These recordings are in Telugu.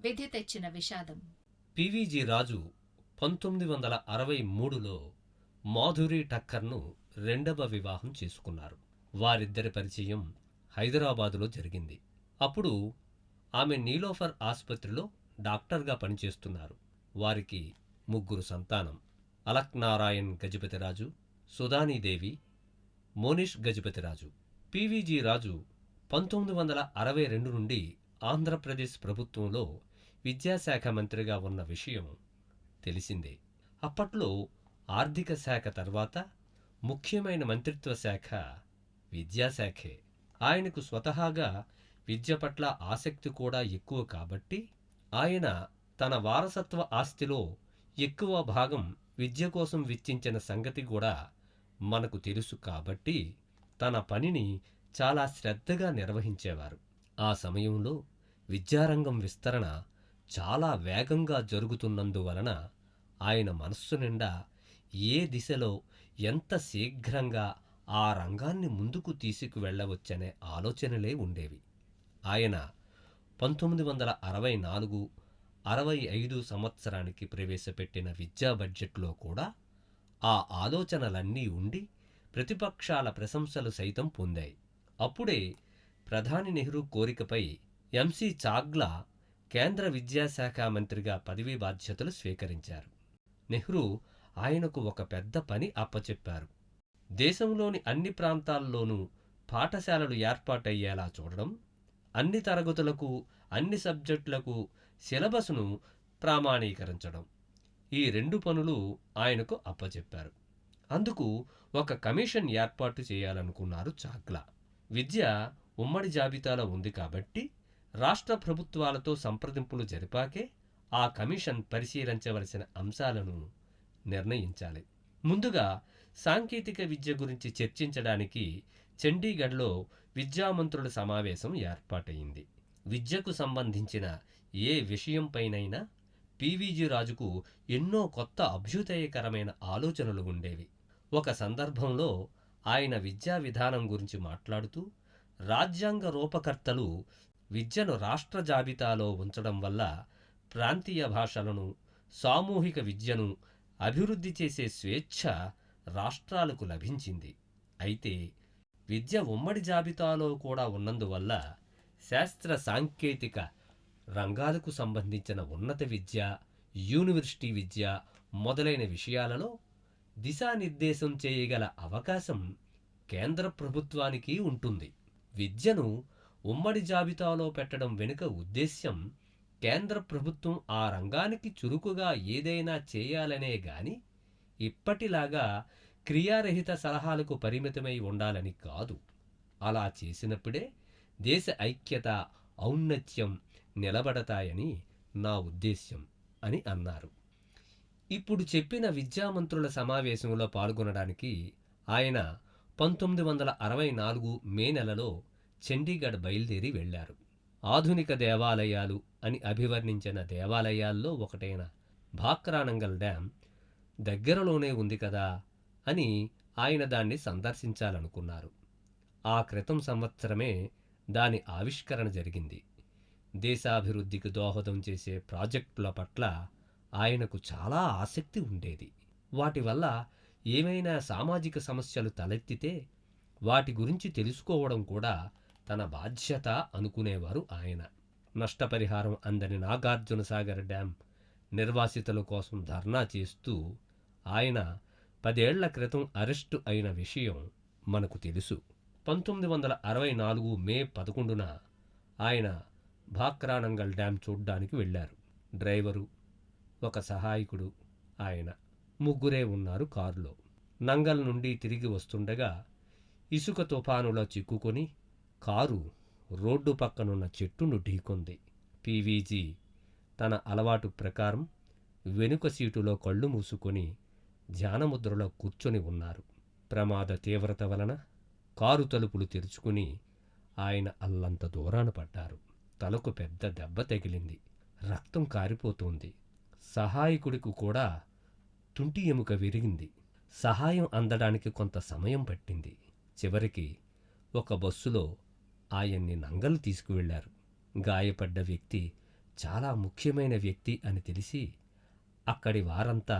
విధి తెచ్చిన విషాదం. పివిజి రాజు 1963లో మాధురి టక్కర్ను రెండవ వివాహం చేసుకున్నారు. వారిద్దరి పరిచయం హైదరాబాదులో జరిగింది. అప్పుడు ఆమె నీలోఫర్ ఆసుపత్రిలో డాక్టర్గా పనిచేస్తున్నారు. వారికి 3 సంతానం. అలక్ నారాయణ్ గజపతిరాజు, సుధానీదేవి, మోనిష్ గజపతిరాజు. పివిజి రాజు 1962 నుండి ఆంధ్రప్రదేశ్ ప్రభుత్వంలో విద్యాశాఖ మంత్రిగా ఉన్న విషయం తెలిసిందే. అప్పట్లో ఆర్థిక శాఖ తర్వాత ముఖ్యమైన మంత్రిత్వ శాఖ విద్యాశాఖే. ఆయనకు స్వతహాగా విద్య పట్ల ఆసక్తి కూడా ఎక్కువ కాబట్టి ఆయన తన వారసత్వ ఆస్తిలో ఎక్కువ భాగం విద్య కోసం వెచ్చించిన సంగతి కూడా మనకు తెలుసు కాబట్టి తన పనిని చాలా శ్రద్ధగా నిర్వహించేవారు. ఆ సమయంలో విద్యారంగం విస్తరణ చాలా వేగంగా జరుగుతున్నందువలన ఆయన మనస్సు నిండా ఏ దిశలో ఎంత శీఘ్రంగా ఆ రంగాన్ని ముందుకు తీసుకువెళ్ళవచ్చనే ఆలోచనలే ఉండేవి. ఆయన 1964-65 సంవత్సరానికి ప్రవేశపెట్టిన విద్యా బడ్జెట్లో కూడా ఆ ఆలోచనలన్నీ ఉండి ప్రతిపక్షాల ప్రశంసలు సైతం పొందాయి. అప్పుడే ప్రధాని నెహ్రూ కోరికపై ఎంసి చాగ్లా కేంద్ర విద్యాశాఖ మంత్రిగా పదవీ బాధ్యతలు స్వీకరించారు. నెహ్రూ ఆయనకు ఒక పెద్ద పని అప్పచెప్పారు. దేశంలోని అన్ని ప్రాంతాల్లోనూ పాఠశాలలు ఏర్పాటయ్యేలా చూడడం, అన్ని తరగతులకు అన్ని సబ్జెక్టులకు సిలబస్ను ప్రామాణీకరించడం. ఈ 2 పనులు ఆయనకు అప్పచెప్పారు. అందుకు ఒక కమిషన్ ఏర్పాటు చేయాలనుకున్నారు చాగ్లా. విద్య ఉమ్మడి జాబితాలో ఉంది కాబట్టి రాష్ట్ర ప్రభుత్వాలతో సంప్రదింపులు జరిపాకే ఆ కమిషన్ పరిశీలించవలసిన అంశాలను నిర్ణయించాలి. ముందుగా సాంకేతిక విద్య గురించి చర్చించడానికి చండీగఢ్లో విద్యామంత్రుల సమావేశం ఏర్పాటయింది. విద్యకు సంబంధించిన ఏ విషయంపైనైనా పివిజి రాజుకు ఎన్నో కొత్త అభ్యుదయకరమైన ఆలోచనలు ఉండేవి. ఒక సందర్భంలో ఆయన విద్యా విధానం గురించి మాట్లాడుతూ, రాజ్యాంగ రూపకర్తలు విద్యను రాష్ట్ర జాబితాలో ఉంచడం వల్ల ప్రాంతీయ భాషలను, సామూహిక విద్యను అభివృద్ధి చేసే స్వేచ్ఛ రాష్ట్రాలకు లభించింది. అయితే విద్య ఉమ్మడి జాబితాలో కూడా ఉన్నందువల్ల శాస్త్ర సాంకేతిక రంగాలకు సంబంధించిన ఉన్నత విద్య, యూనివర్సిటీ విద్య మొదలైన విషయాలలో దిశానిర్దేశం చేయగల అవకాశం కేంద్ర ప్రభుత్వానికి ఉంటుంది. విద్యను ఉమ్మడి జాబితాలో పెట్టడం వెనుక ఉద్దేశ్యం కేంద్ర ప్రభుత్వం ఆ రంగానికి చురుకుగా ఏదైనా చేయాలనే గాని ఇప్పటిలాగా క్రియారహిత సలహాలకు పరిమితమై ఉండాలని కాదు. అలా చేసినప్పుడే దేశ ఐక్యత, ఔన్నత్యం నిలబడతాయని నా ఉద్దేశ్యం అని అన్నారు. ఇప్పుడు చెప్పిన విద్యామంత్రుల సమావేశంలో పాల్గొనడానికి ఆయన 1964 మే నెలలో చండీగఢ్ బయలుదేరి వెళ్లారు. ఆధునిక దేవాలయాలు అని అభివర్ణించిన దేవాలయాల్లో ఒకటైన భాక్రానంగల్ డ్యాం దగ్గరలోనే ఉంది కదా అని ఆయన దాన్ని సందర్శించాలనుకున్నారు. ఆ క్రితం సంవత్సరమే దాని ఆవిష్కరణ జరిగింది. దేశాభివృద్ధికి దోహదం చేసే ప్రాజెక్టుల పట్ల ఆయనకు చాలా ఆసక్తి ఉండేది. వాటి వల్ల ఏమైనా సామాజిక సమస్యలు తలెత్తితే వాటి గురించి తెలుసుకోవడం కూడా తన బాధ్యత అనుకునేవారు ఆయన. నష్టపరిహారం అందని నాగార్జునసాగర్ డ్యాం నిర్వాసితుల కోసం ధర్నా చేస్తూ ఆయన 10 ఏళ్ల క్రితం అరెస్టు అయిన విషయం మనకు తెలుసు. 1964 మే 11న ఆయన భాక్రానంగల్ డ్యాం చూడ్డానికి వెళ్లారు. డ్రైవరు, ఒక సహాయకుడు, ఆయన ముగ్గురే ఉన్నారు కారులో. నంగల్ నుండి తిరిగి వస్తుండగా ఇసుక తుఫానులో చిక్కుకొని కారు రోడ్డు పక్కనున్న చెట్టును ఢీకొంది. పివిజి తన అలవాటు ప్రకారం వెనుక సీటులో కళ్ళు మూసుకొని ధ్యానముద్రలో కూర్చొని ఉన్నారు. ప్రమాద తీవ్రత వలన కారు తలుపులు తెరుచుకుని ఆయన అల్లంత దూరాన పడ్డారు. తలకు పెద్ద దెబ్బ తగిలింది. రక్తం కారిపోతోంది. సహాయకుడికి కూడా తుంటి ఎముక విరిగింది. సహాయం అందడానికి కొంత సమయం పట్టింది. చివరికి ఒక బస్సులో ఆయన్ని నంగల్ తీసుకువెళ్లారు. గాయపడ్డ వ్యక్తి చాలా ముఖ్యమైన వ్యక్తి అని తెలిసి అక్కడి వారంతా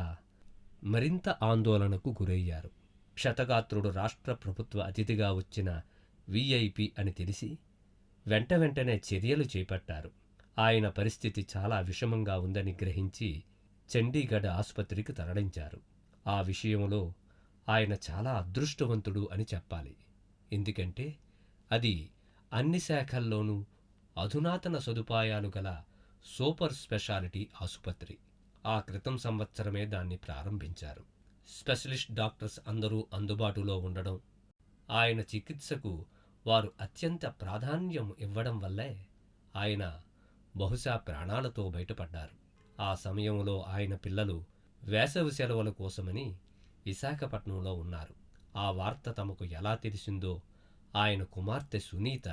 మరింత ఆందోళనకు గురయ్యారు. క్షతగాత్రుడు రాష్ట్ర ప్రభుత్వ అతిథిగా వచ్చిన విఐపి అని తెలిసి వెంటనే చర్యలు చేపట్టారు. ఆయన పరిస్థితి చాలా విషమంగా ఉందని గ్రహించి చండీగఢ్ ఆసుపత్రికి తరలించారు. ఆ విషయంలో ఆయన చాలా అదృష్టవంతుడు అని చెప్పాలి. ఎందుకంటే అది అన్ని శాఖల్లోనూ అధునాతన సదుపాయాలు గల సూపర్ స్పెషాలిటీ ఆసుపత్రి. ఆ క్రితం సంవత్సరమే దాన్ని ప్రారంభించారు. స్పెషలిస్ట్ డాక్టర్స్ అందరూ అందుబాటులో ఉండడం, ఆయన చికిత్సకు వారు అత్యంత ప్రాధాన్యం ఇవ్వడం వల్లే ఆయన బహుశా ప్రాణాలతో బయటపడ్డారు. ఆ సమయంలో ఆయన పిల్లలు వేసవి సెలవుల కోసమని విశాఖపట్నంలో ఉన్నారు. ఆ వార్త తమకు ఎలా తెలిసిందో ఆయన కుమార్తె సునీత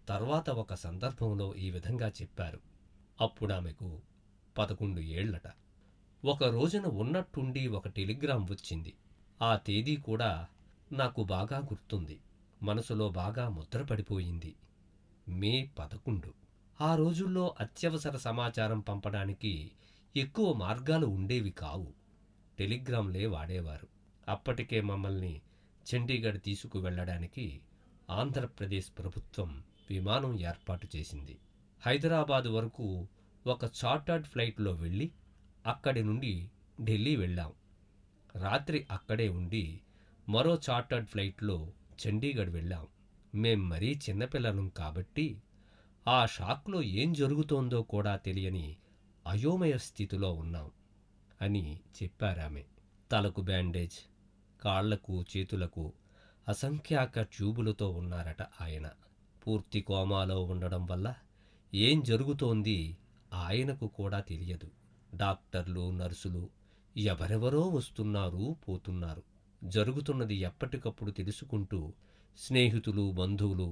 తర్వాత ఒక సందర్భంలో ఈ విధంగా చెప్పారు. అప్పుడామెకు 11 ఏళ్లట. ఒక రోజున ఉన్నట్టుండి ఒక టెలిగ్రామ్ వచ్చింది. ఆ తేదీ కూడా నాకు బాగా గుర్తుంది. మనసులో బాగా ముద్రపడిపోయింది. మే 11. ఆ రోజుల్లో అత్యవసర సమాచారం పంపడానికి ఎక్కువ మార్గాలు ఉండేవి కావు. టెలిగ్రామ్లే వాడేవారు. అప్పటికే మమ్మల్ని చండీగఢ్ తీసుకువెళ్లడానికి ఆంధ్రప్రదేశ్ ప్రభుత్వం విమానం ఏర్పాటు చేసింది. హైదరాబాదు వరకు ఒక చార్టర్డ్ ఫ్లైట్లో వెళ్ళి అక్కడి నుండి ఢిల్లీ వెళ్ళాం. రాత్రి అక్కడే ఉండి మరో చార్టర్డ్ ఫ్లైట్లో చండీగఢ్ వెళ్ళాం. మేం మరీ చిన్నపిల్లలం కాబట్టి ఆ షాక్లో ఏం జరుగుతోందో కూడా తెలియని అయోమయ స్థితిలో ఉన్నాం అని చెప్పారామె. తలకు బ్యాండేజ్, కాళ్లకు చేతులకు అసంఖ్యాక ట్యూబులతో ఉన్నారట ఆయన. పూర్తి కోమాలో ఉండడం వల్ల ఏం జరుగుతోంది ఆయనకు కూడా తెలియదు. డాక్టర్లు, నర్సులు ఎవరెవరో వస్తున్నారు, పోతున్నారు. జరుగుతున్నది ఎప్పటికప్పుడు తెలుసుకుంటూ స్నేహితులు, బంధువులు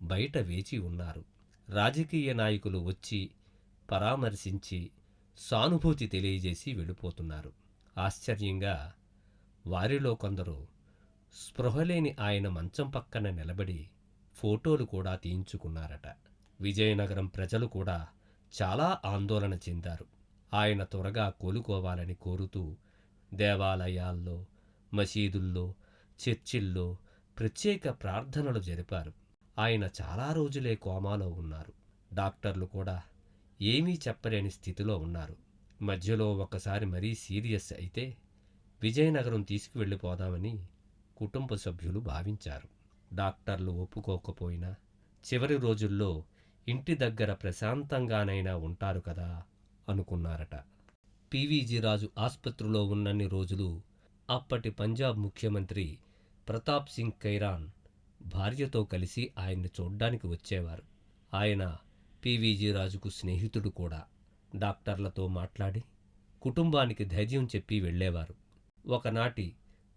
బయట వేచి ఉన్నారు. రాజకీయ నాయకులు వచ్చి పరామర్శించి సానుభూతి తెలియజేసి వెళ్ళిపోతున్నారు. ఆశ్చర్యంగా వారిలో కొందరు స్పృహలేని ఆయన మంచం పక్కన నిలబడి ఫోటోలు కూడా తీయించుకున్నారట. విజయనగరం ప్రజలు కూడా చాలా ఆందోళన చెందారు. ఆయన త్వరగా కోలుకోవాలని కోరుతూ దేవాలయాల్లో, మసీదుల్లో, చర్చిల్లో ప్రత్యేక ప్రార్థనలు జరిపారు. ఆయన చాలా రోజులే కోమాలో ఉన్నారు. డాక్టర్లు కూడా ఏమీ చెప్పలేని స్థితిలో ఉన్నారు. మధ్యలో ఒకసారి మరీ సీరియస్ అయితే విజయనగరం తీసుకువెళ్ళిపోదామని కుటుంబ సభ్యులు భావించారు. డాక్టర్లు ఒప్పుకోకపోయినా చివరి రోజుల్లో ఇంటి దగ్గర ప్రశాంతంగానైనా ఉంటారు కదా అనుకున్నారట. పివిజి రాజు ఆసుపత్రిలో ఉన్నన్ని రోజులు అప్పటి పంజాబ్ ముఖ్యమంత్రి ప్రతాప్ సింగ్ ఖైరాన్ భార్యతో కలిసి ఆయన్ని చూడ్డానికి వచ్చేవారు. ఆయన పివిజి రాజుకు స్నేహితుడు కూడా. డాక్టర్లతో మాట్లాడి కుటుంబానికి ధైర్యం చెప్పి వెళ్ళేవారు. ఒకనాటి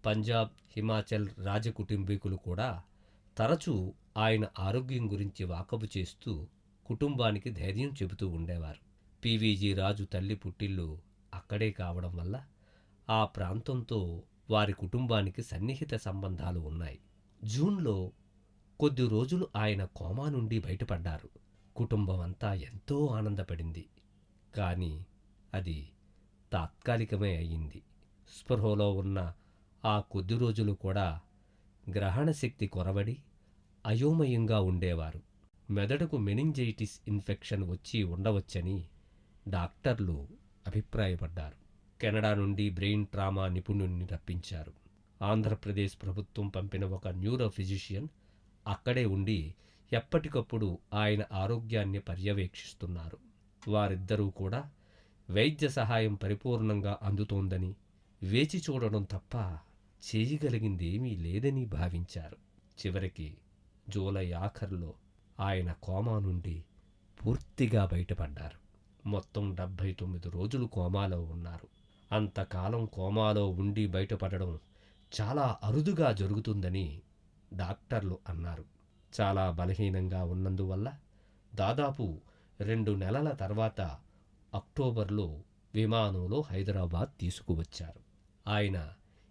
పంజాబ్, హిమాచల్ రాజకుటుంబీకులు కూడా తరచూ ఆయన ఆరోగ్యం గురించి వాకబు చేస్తూ కుటుంబానికి ధైర్యం చెబుతూ ఉండేవారు. పివిజి రాజు తల్లి పుట్టిల్లు అక్కడే కావడం వల్ల ఆ ప్రాంతంతో వారి కుటుంబానికి సన్నిహిత సంబంధాలు ఉన్నాయి. జూన్లో కొద్ది రోజులు ఆయన కోమా నుండి బయటపడ్డారు. కుటుంబం అంతా ఎంతో ఆనందపడింది. కానీ అది తాత్కాలికమే అయ్యింది. స్పృహలో ఉన్న ఆ కొద్ది రోజులు కూడా గ్రహణశక్తి కొరవడి అయోమయంగా ఉండేవారు. మెదడుకు మెనింజైటిస్ ఇన్ఫెక్షన్ వచ్చి ఉండవచ్చని డాక్టర్లు అభిప్రాయపడ్డారు. కెనడా నుండి బ్రెయిన్ ట్రామా నిపుణుణ్ణి రప్పించారు. ఆంధ్రప్రదేశ్ ప్రభుత్వం పంపిన ఒక న్యూరో ఫిజిషియన్ అక్కడే ఉండి ఎప్పటికప్పుడు ఆయన ఆరోగ్యాన్ని పర్యవేక్షిస్తున్నారు. వారిద్దరూ కూడా వైద్య సహాయం పరిపూర్ణంగా అందుతోందని, వేచి చూడడం తప్ప చేయగలిగిందేమీ లేదని భావించారు. చివరికి జూలై ఆఖర్లో ఆయన కోమా నుండి పూర్తిగా బయటపడ్డారు. మొత్తం 79 రోజులు కోమాలో ఉన్నారు. అంతకాలం కోమాలో ఉండి బయటపడడం చాలా అరుదుగా జరుగుతుందని డాక్టర్లు అన్నారు. చాలా బలహీనంగా ఉన్నందువల్ల దాదాపు 2 నెలల తర్వాత అక్టోబర్లో విమానంలో హైదరాబాద్ తీసుకువచ్చారు. ఆయన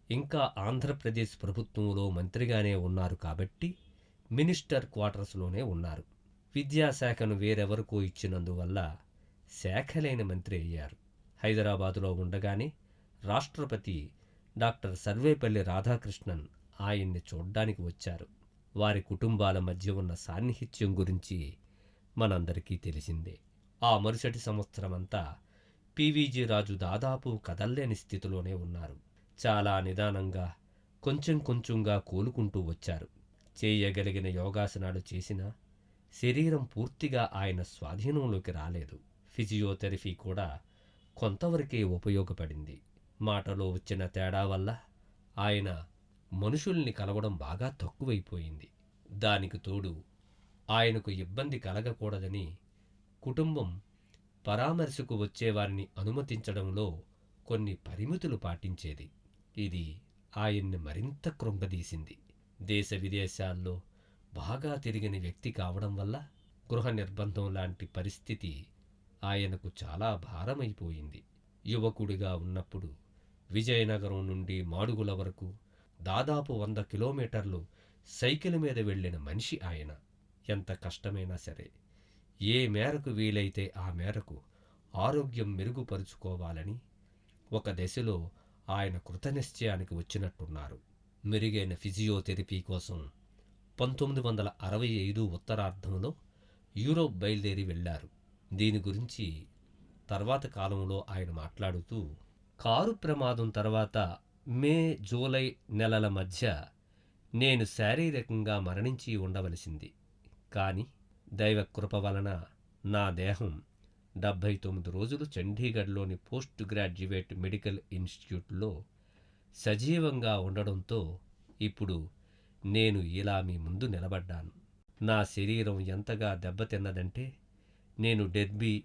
ఇంకా ఆంధ్రప్రదేశ్ ప్రభుత్వంలో మంత్రిగానే ఉన్నారు కాబట్టి మినిస్టర్ క్వార్టర్స్లోనే ఉన్నారు. విద్యాశాఖను వేరెవరికో ఇచ్చినందువల్ల శాఖలేని మంత్రి అయ్యారు. హైదరాబాదులో ఉండగానే రాష్ట్రపతి డాక్టర్ సర్వేపల్లి రాధాకృష్ణన్ ఆయన్ని చూడ్డానికి వచ్చారు. వారి కుటుంబాల మధ్య ఉన్న సాన్నిహిత్యం గురించి మనందరికీ తెలిసిందే. ఆ మరుసటి సంవత్సరమంతా పివిజి రాజు దాదాపు కదల్లేని స్థితిలోనే ఉన్నారు. చాలా నిదానంగా కొంచెం కొంచెంగా కోలుకుంటూ వచ్చారు. చేయగలిగిన యోగాసనాలు చేసినా శరీరం పూర్తిగా ఆయన స్వాధీనంలోకి రాలేదు. ఫిజియోథెరపీ కూడా కొంతవరకే ఉపయోగపడింది. మాటలో వచ్చిన తేడా వల్ల ఆయన మనుషుల్ని కలవడం బాగా తక్కువైపోయింది. దానికి తోడు ఆయనకు ఇబ్బంది కలగకూడదని కుటుంబం పరామర్శకు వచ్చేవారిని అనుమతించడంలో కొన్ని పరిమితులు పాటించేది. ఇది ఆయన్ని మరింత కృంగదీసింది. దేశ విదేశాల్లో బాగా తిరిగిన వ్యక్తి కావడం వల్ల గృహ నిర్బంధం లాంటి పరిస్థితి ఆయనకు చాలా భారమైపోయింది. యువకుడిగా ఉన్నప్పుడు విజయనగరం నుండి మాడుగుల వరకు దాదాపు 100 కిలోమీటర్లు సైకిల్ మీద వెళ్ళిన మనిషి ఆయన. ఎంత కష్టమైనా సరే, ఏ మేరకు వీలైతే ఆ మేరకు ఆరోగ్యం మెరుగుపరుచుకోవాలని ఒక దశలో ఆయన కృతనిశ్చయానికి వచ్చినట్టున్నారు. మెరుగైన ఫిజియోథెరపీ కోసం 1965 ఉత్తరార్ధంలో యూరోప్ బయలుదేరి వెళ్లారు. దీని గురించి తర్వాత కాలంలో ఆయన మాట్లాడుతూ, కారు ప్రమాదం తర్వాత మే జూలై నెలల మధ్య నేను శారీరకంగా మరణించి ఉండవలసింది. కానీ దైవకృప వలన నా దేహం 79 రోజులు చండీగఢ్లోని పోస్ట్ గ్రాడ్యుయేట్ మెడికల్ ఇన్స్టిట్యూట్లో సజీవంగా ఉండడంతో ఇప్పుడు నేను ఇలా మీ ముందు నిలబడ్డాను. నా శరీరం ఎంతగా దెబ్బతిన్నదంటే నేను డెర్బీ,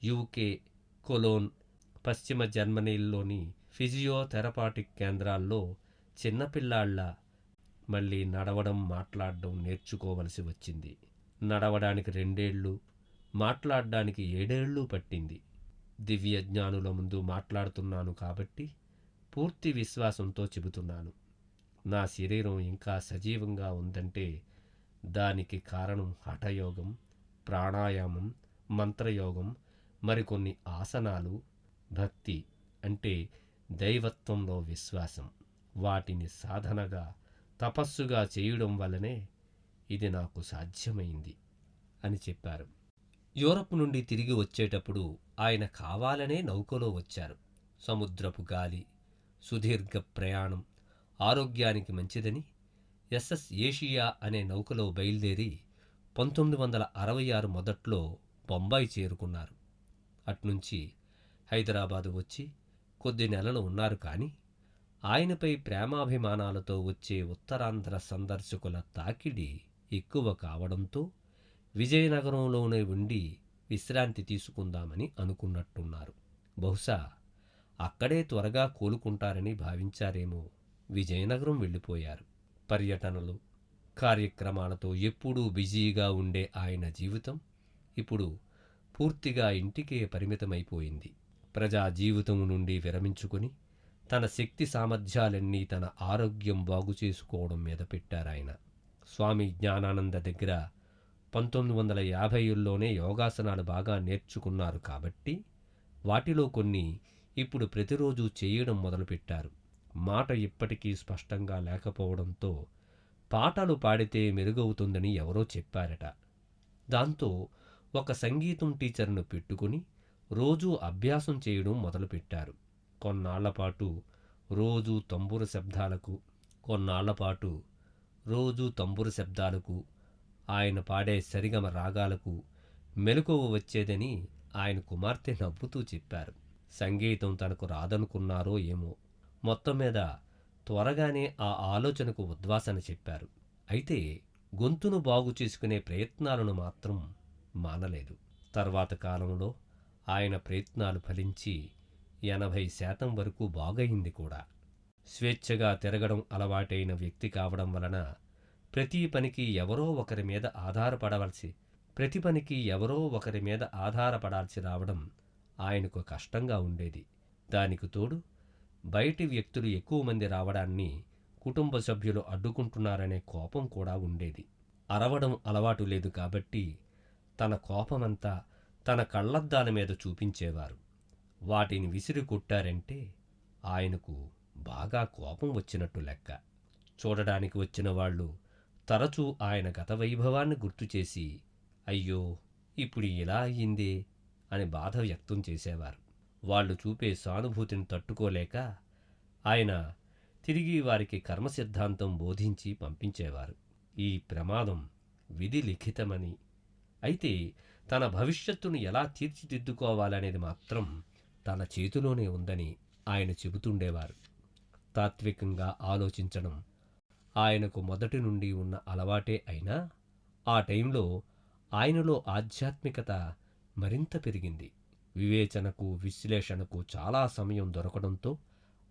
యూకే, కొలోన్, పశ్చిమ జర్మనీల్లోని ఫిజియోథెరపాటిక్ కేంద్రాల్లో చిన్నపిల్లాళ్ళ మళ్ళీ నడవడం, మాట్లాడడం నేర్చుకోవలసి వచ్చింది. నడవడానికి 2 ఏళ్ళు, మాట్లాడడానికి 7 ఏళ్ళు పట్టింది. దివ్యజ్ఞానుల ముందు మాట్లాడుతున్నాను కాబట్టి పూర్తి విశ్వాసంతో చెబుతున్నాను. నా శరీరం ఇంకా సజీవంగా ఉందంటే దానికి కారణం హఠయోగం, ప్రాణాయామం, మంత్రయోగం, మరికొన్ని ఆసనాలు, భక్తి అంటే దైవత్వంలో విశ్వాసం, వాటిని సాధనగా తపస్సుగా చేయడం వల్లనే ఇది నాకు సాధ్యమైంది అని చెప్పారు. యూరప్ నుండి తిరిగి వచ్చేటప్పుడు ఆయన కావాలనే నౌకలో వచ్చారు. సముద్రపు గాలి, సుదీర్ఘ ప్రయాణం ఆరోగ్యానికి మంచిదని ఎస్ఎస్ ఏషియా అనే నౌకలో బయలుదేరి 1966 మొదట్లో బొంబాయి చేరుకున్నారు. అట్నుంచి హైదరాబాదు వచ్చి కొద్ది నెలలు ఉన్నారు. కానీ ఆయనపై ప్రేమాభిమానాలతో వచ్చే ఉత్తరాంధ్ర సందర్శకుల తాకిడి ఎక్కువ కావడంతో విజయనగరంలోనే ఉండి విశ్రాంతి తీసుకుందామని అనుకున్నట్టున్నారు. బహుశా అక్కడే త్వరగా కోలుకుంటారని భావించారేమో. విజయనగరం వెళ్ళిపోయారు. పర్యటనలు, కార్యక్రమాలతో ఎప్పుడూ బిజీగా ఉండే ఆయన జీవితం ఇప్పుడు పూర్తిగా ఇంటికే పరిమితమైపోయింది. ప్రజా జీవితం నుండి విరమించుకుని తన శక్తి సామర్థ్యాలన్నీ తన ఆరోగ్యం బాగు చేసుకోవడం మీద పెట్టారాయన. స్వామి జ్ఞానానంద దగ్గర 1950ల్లోనే యోగాసనాలు బాగా నేర్చుకున్నారు కాబట్టి వాటిలో కొన్ని ఇప్పుడు ప్రతిరోజు చేయడం మొదలుపెట్టారు. మాట ఇప్పటికీ స్పష్టంగా లేకపోవడంతో పాటలు పాడితే మెరుగవుతుందని ఎవరో చెప్పారట. దాంతో ఒక సంగీతం టీచర్ను పెట్టుకుని రోజూ అభ్యాసం చేయడం మొదలుపెట్టారు. కొన్నాళ్లపాటు రోజూ తంబుర శబ్దాలకు ఆయన పాడే సరిగమ రాగాలకు మెలకువ వచ్చేదని ఆయన కుమార్తె నవ్వుతూ చెప్పారు. సంగీతం తనకు రాదనుకున్నారో ఏమో. మొత్తం మీద త్వరగానే ఆ ఆలోచనకు ఉద్వాసన చెప్పారు. అయితే గొంతును బాగు చేసుకునే ప్రయత్నాలను మాత్రం మానలేదు. తర్వాత కాలంలో ఆయన ప్రయత్నాలు ఫలించి 80% వరకు బాగయింది కూడా. స్వేచ్ఛగా తిరగడం అలవాటైన వ్యక్తి కావడం వలన ప్రతి పనికి ఎవరో ఒకరి మీద ఆధారపడాల్సి రావడం ఆయనకు కష్టంగా ఉండేది. దానికి తోడు బయటి వ్యక్తులు ఎక్కువ మంది రావడాన్ని కుటుంబ సభ్యులు అడ్డుకుంటున్నారనే కోపం కూడా ఉండేది. అరవడం అలవాటు లేదు కాబట్టి తన కోపమంతా తన కళ్ళద్దాల మీద చూపించేవారు. వాటిని విసిరి కొట్టారంటే ఆయనకు బాగా కోపం వచ్చినట్టు లెక్క. చూడడానికి వచ్చిన వాళ్ళు తరచూ ఆయన గత వైభవాన్ని గుర్తుచేసి, అయ్యో ఇప్పుడు ఇలా అయ్యిందే అని బాధ వ్యక్తం చేసేవారు. వాళ్ళు చూపే సానుభూతిని తట్టుకోలేక ఆయన తిరిగి వారికి కర్మ సిద్ధాంతం బోధించి పంపించేవారు. ఈ ప్రమాదం విధి లిఖితమని, అయితే తన భవిష్యత్తును ఎలా తీర్చిదిద్దుకోవాలనేది మాత్రం తన చేతిలోనే ఉందని ఆయన చెబుతుండేవారు. తాత్వికంగా ఆలోచించడం ఆయనకు మొదటి నుండి ఉన్న అలవాటే అయినా ఆ టైంలో ఆయనలో ఆధ్యాత్మికత మరింత పెరిగింది. వివేచనకు, విశ్లేషణకు చాలా సమయం దొరకడంతో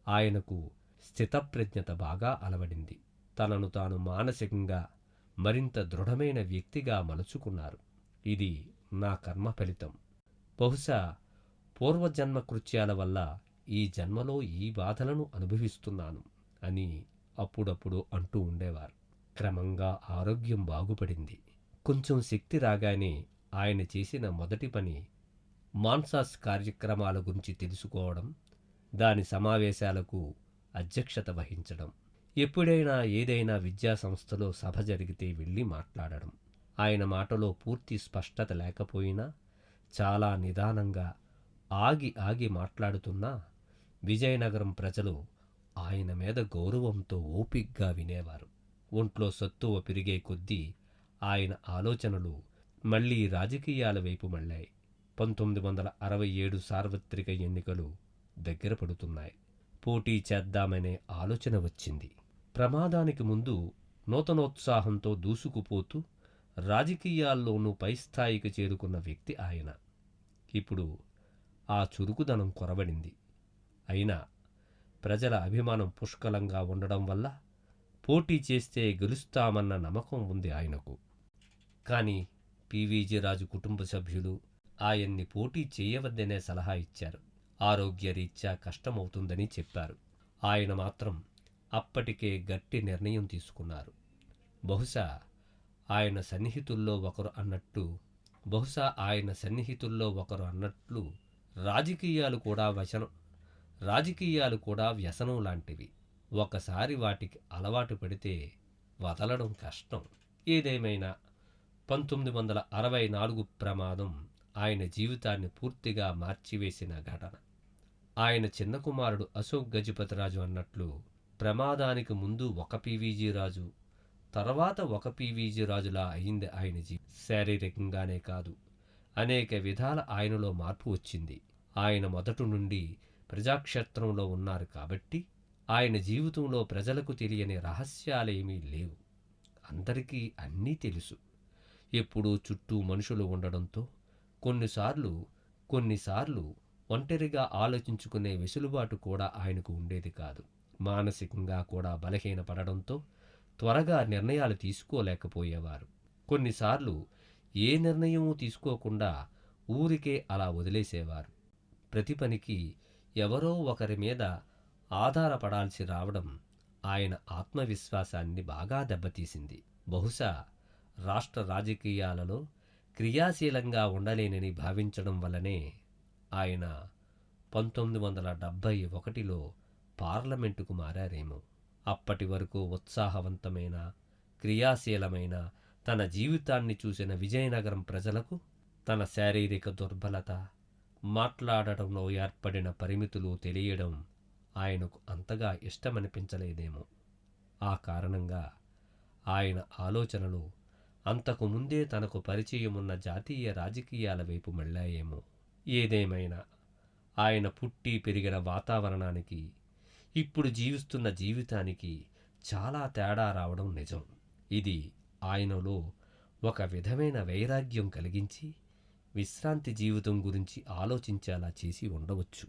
ఆయనకు స్థితప్రజ్ఞత బాగా అలవడింది. తనను తాను మానసికంగా మరింత దృఢమైన వ్యక్తిగా మలుచుకున్నారు. ఇది నా కర్మ ఫలితం. బహుశా పూర్వజన్మ కృత్యాల వల్ల ఈ జన్మలో ఈ బాధలను అనుభవిస్తున్నాను అని అప్పుడప్పుడు అంటూ ఉండేవారు. క్రమంగా ఆరోగ్యం బాగుపడింది. కొంచెం శక్తి రాగానే ఆయన చేసిన మొదటి పని మాన్సాస్ కార్యక్రమాల గురించి తెలుసుకోవడం, దాని సమావేశాలకు అధ్యక్షత వహించడం. ఎప్పుడైనా ఏదైనా విద్యా సంస్థలో సభ జరిగితే వెళ్ళి మాట్లాడడం. ఆయన మాటలో పూర్తి స్పష్టత లేకపోయినా చాలా నిదానంగా ఆగి ఆగి మాట్లాడుతున్నా విజయనగరం ప్రజలు ఆయన మీద గౌరవంతో ఓపిగ్గా వినేవారు. ఒంట్లో సత్తువ పెరిగే కొద్దీ ఆయన ఆలోచనలు మళ్లీ రాజకీయాల వైపు మళ్ళాయి. 1967 సార్వత్రిక ఎన్నికలు దగ్గర పడుతున్నాయి. పోటీ చేద్దామనే ఆలోచన వచ్చింది. ప్రమాదానికి ముందు నూతనోత్సాహంతో దూసుకుపోతూ రాజకీయాల్లోనూ పైస్థాయికి చేరుకున్న వ్యక్తి ఆయన. ఇప్పుడు ఆ చురుకుదనం కొరబడింది. అయినా ప్రజల అభిమానం పుష్కలంగా ఉండడం వల్ల పోటీ చేస్తే గెలుస్తామన్న నమ్మకం ఉంది ఆయనకు. కానీ పివిజి రాజు కుటుంబ సభ్యులు ఆయన్ని పోటీ చేయవద్దనే సలహా ఇచ్చారు. ఆరోగ్యరీత్యా కష్టమవుతుందని చెప్పారు. ఆయన మాత్రం అప్పటికే గట్టి నిర్ణయం తీసుకున్నారు. బహుశా ఆయన సన్నిహితుల్లో ఒకరు అన్నట్లు రాజకీయాలు కూడా వ్యసనం లాంటివి. ఒకసారి వాటికి అలవాటు పడితే వదలడం కష్టం. ఏదేమైనా 1964 ప్రమాదం ఆయన జీవితాన్ని పూర్తిగా మార్చివేసిన ఘటన. ఆయన చిన్న కుమారుడు అశోక్ గజపతిరాజు అన్నట్లు ప్రమాదానికి ముందు ఒక పివిజి రాజు, తర్వాత ఒక పివిజి రాజులా అయింది ఆయన శారీరకంగానే కాదు, అనేక విధాల ఆయనలో మార్పు వచ్చింది. ఆయన మొదటి నుండి ప్రజాక్షేత్రంలో ఉన్నారు కాబట్టి ఆయన జీవితంలో ప్రజలకు తెలియని రహస్యాలేమీ లేవు. అందరికీ అన్నీ తెలుసు. ఎప్పుడూ చుట్టూ మనుషులు ఉండడంతో కొన్నిసార్లు ఒంటరిగా ఆలోచించుకునే వెసులుబాటు కూడా ఆయనకు ఉండేది కాదు. మానసికంగా కూడా బలహీనపడడంతో త్వరగా నిర్ణయాలు తీసుకోలేకపోయేవారు. కొన్నిసార్లు ఏ నిర్ణయమూ తీసుకోకుండా ఊరికే అలా వదిలేసేవారు. ప్రతి పనికి ఎవరో ఒకరి మీద ఆధారపడాల్సి రావడం ఆయన ఆత్మవిశ్వాసాన్ని బాగా దెబ్బతీసింది. బహుశా రాష్ట్ర రాజకీయాలలో క్రియాశీలంగా ఉండలేనని భావించడం వల్లనే ఆయన 1971లో పార్లమెంటుకు మారారేమో. అప్పటి వరకు ఉత్సాహవంతమైన, క్రియాశీలమైన తన జీవితాన్ని చూసిన విజయనగరం ప్రజలకు తన శారీరక దుర్బలత, మాట్లాడటంలో ఏర్పడిన పరిమితులు తెలియడం ఆయనకు అంతగా ఇష్టమనిపించలేదేమో. ఆ కారణంగా ఆయన ఆలోచనలు అంతకుముందే తనకు పరిచయమున్న జాతీయ రాజకీయాల వైపు మళ్ళాయేమో. ఏదేమైనా ఆయన పుట్టి పెరిగిన వాతావరణానికి, ఇప్పుడు జీవిస్తున్న జీవితానికి చాలా తేడా రావడం నిజం. ఇది ఆయనలో ఒక విధమైన వైరాగ్యం కలిగించి విశ్రాంతి జీవితం గురించి ఆలోచించేలా చేసి ఉండవచ్చు.